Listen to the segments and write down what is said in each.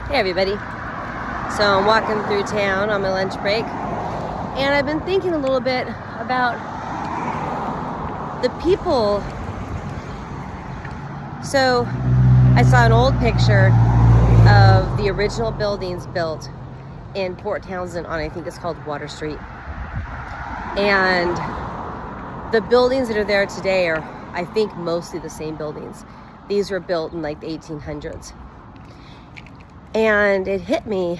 Hey everybody. So I'm walking through town on my lunch break, and I've been thinking a little bit about the people. So I saw an old picture of the original buildings built in Port Townsend on, I think it's called Water Street. And the buildings that are there today are, I think, mostly the same buildings. These were built in like the 1800s. And it hit me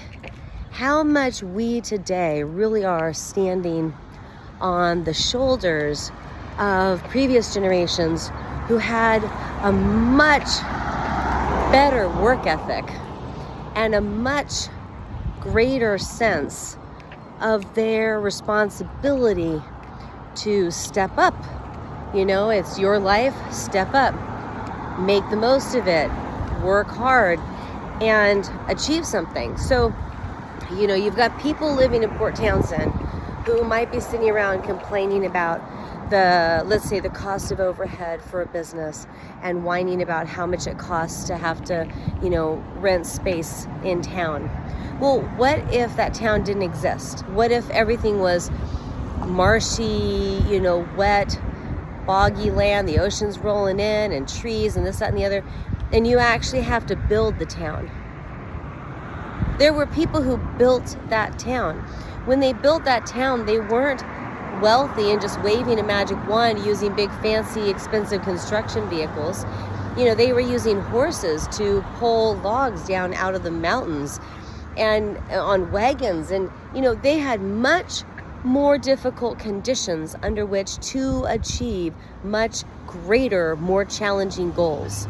how much we today really are standing on the shoulders of previous generations who had a much better work ethic and a much greater sense of their responsibility to step up. You know, it's your life, step up, make the most of it, work hard, and achieve something. So, you know, you've got people living in Port Townsend who might be sitting around complaining about let's say the cost of overhead for a business and whining about how much it costs to have to, you know, rent space in town. Well, what if that town didn't exist? What if everything was marshy, you know, wet, boggy land, the ocean's rolling in and trees and this, that, and the other, and you actually have to build the town? There were people who built that town. When they built that town, they weren't wealthy and just waving a magic wand using big, fancy, expensive construction vehicles. You know, they were using horses to pull logs down out of the mountains and on wagons. And, you know, they had much more difficult conditions under which to achieve much greater, more challenging goals.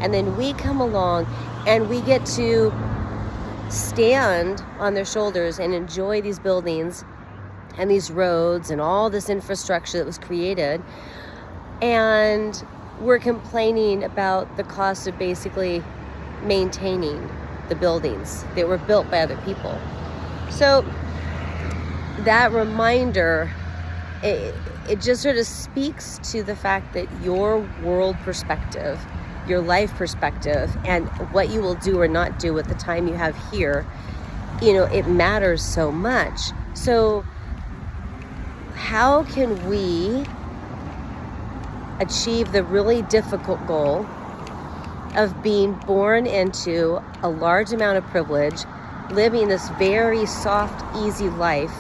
And then we come along and we get to stand on their shoulders and enjoy these buildings and these roads and all this infrastructure that was created. And we're complaining about the cost of basically maintaining the buildings that were built by other people. So that reminder, it just sort of speaks to the fact that your world perspective, your life perspective, and what you will do or not do with the time you have here, you know, it matters so much. So how can we achieve the really difficult goal of being born into a large amount of privilege, living this very soft, easy life,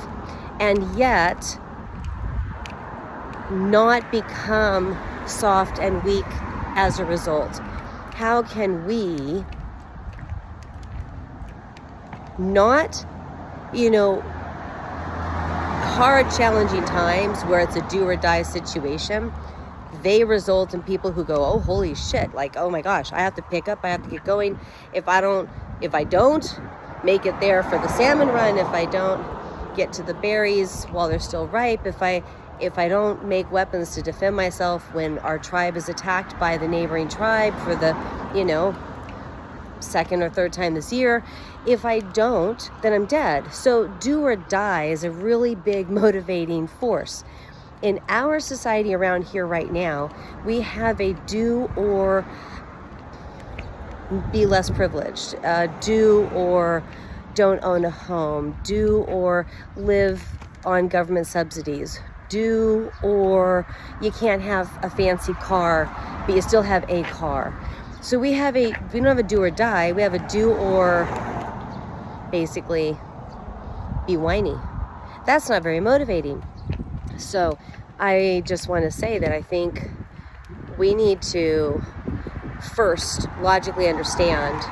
and yet not become soft and weak as a result? How can we not, you know, hard, challenging times where it's a do or die situation, they result in people who go, oh, holy shit, like, oh my gosh, I have to pick up, I have to get going. If I don't make it there for the salmon run, if I don't get to the berries while they're still ripe, if I don't make weapons to defend myself when our tribe is attacked by the neighboring tribe for the, you know, second or third time this year, if I don't, then I'm dead. So do or die is a really big motivating force. In our society around here right now, we have a do or be less privileged, do or don't own a home, do or live on government subsidies, do or you can't have a fancy car, but you still have a car. So we don't have a do or die, we have a do or basically be whiny. That's not very motivating. So I just want to say that I think we need to first logically understand,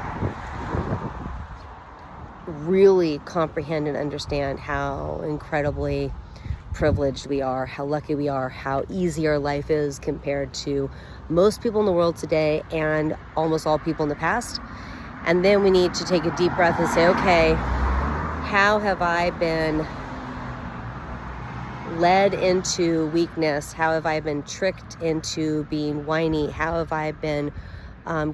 really comprehend and understand how incredibly privileged we are, how lucky we are, how easy our life is compared to most people in the world today and almost all people in the past. And then we need to take a deep breath and say, okay, how have I been led into weakness? How have I been tricked into being whiny? How have I been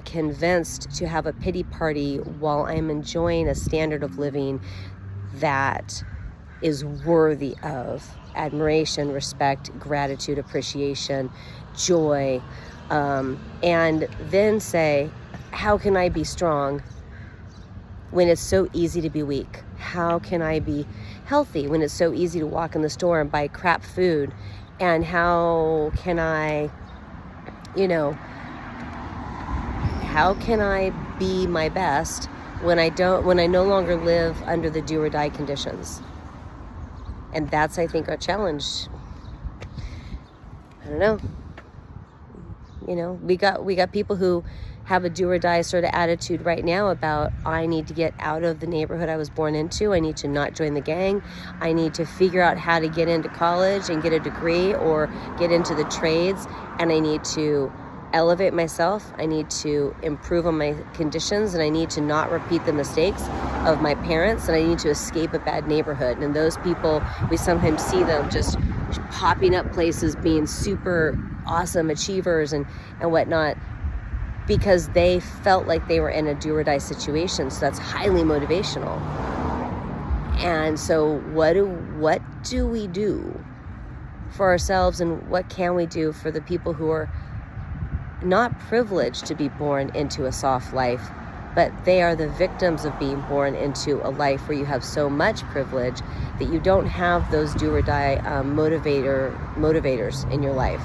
convinced to have a pity party while I'm enjoying a standard of living that is worthy of admiration, respect, gratitude, appreciation, joy, and then say, how can I be strong when it's so easy to be weak? How can I be healthy when it's so easy to walk in the store and buy crap food? And how can I, how can I be my best when I no longer live under the do or die conditions? And that's, I think, our challenge. I don't know. We got people who have a do or die sort of attitude right now about, I need to get out of the neighborhood I was born into. I need to not join the gang. I need to figure out how to get into college and get a degree or get into the trades. And I need to elevate myself. I need to improve on my conditions, and I need to not repeat the mistakes of my parents, and I need to escape a bad neighborhood. And those people, we sometimes see them just popping up places, being super awesome achievers and whatnot, because they felt like they were in a do or die situation. So that's highly motivational. And so what do we do for ourselves, and what can we do for the people who are not privileged to be born into a soft life, but they are the victims of being born into a life where you have so much privilege that you don't have those do or die motivators in your life?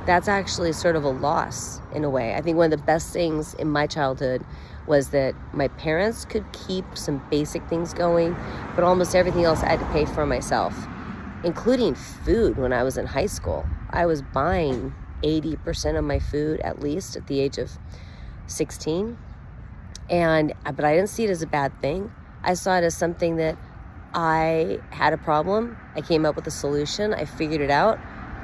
That's actually sort of a loss in a way. I think one of the best things in my childhood was that my parents could keep some basic things going, but almost everything else I had to pay for myself, including food. When I was in high school, I was buying 80% of my food, at least at the age of 16. But I didn't see it as a bad thing. I saw it as something that I had a problem. I came up with a solution. I figured it out.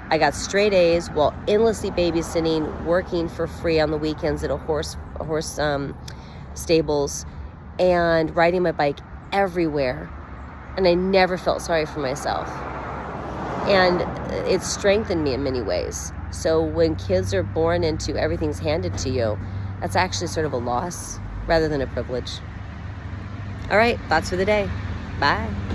I got straight A's while endlessly babysitting, working for free on the weekends at a horse stables, and riding my bike everywhere. And I never felt sorry for myself. And it strengthened me in many ways. So when kids are born into everything's handed to you, that's actually sort of a loss rather than a privilege. All right, thoughts for the day. Bye.